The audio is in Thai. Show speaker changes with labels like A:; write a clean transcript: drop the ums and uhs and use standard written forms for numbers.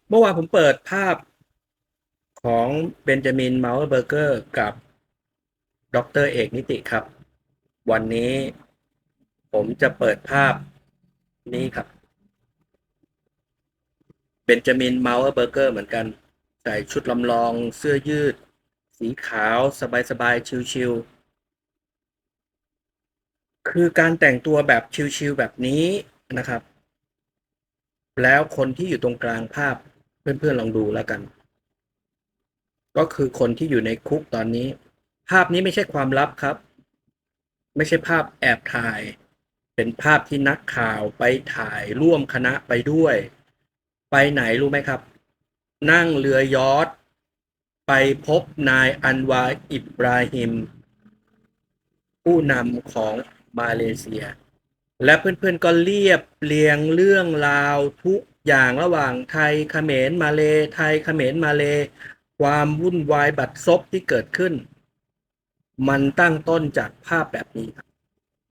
A: เมื่อวานผมเปิดภาพของเบนจามินเมาส์เบอร์เกอร์กับดรเอกนิติครับวันนี้ผมจะเปิดภาพนี้ครับเบนจามินเมาส์เบอร์เกอร์เหมือนกันใส่ชุดลำลองเสื้อยืดสีขาวสบายๆชิลๆคือการแต่งตัวแบบชิลๆแบบนี้นะครับแล้วคนที่อยู่ตรงกลางภาพเพื่อนๆลองดูแล้วกันก็คือคนที่อยู่ในคุกตอนนี้ภาพนี้ไม่ใช่ความลับครับ ไม่ใช่ภาพแอบถ่าย เป็นภาพที่นักข่าวไปถ่ายร่วมคณะไปด้วย ไปไหนรู้ไหมครับ นั่งเรือยอชท์ไปพบนายอันวาอิบราฮิมผู้นำของมาเลเซีย และเพื่อนๆก็เรียบเรียงเรื่องราวทุกอย่างระหว่างไทยเขมรมาเลไทยเขมรมาเลความวุ่นวายบัดซบที่เกิดขึ้น มันตั้งต้นจากภาพแบบนี้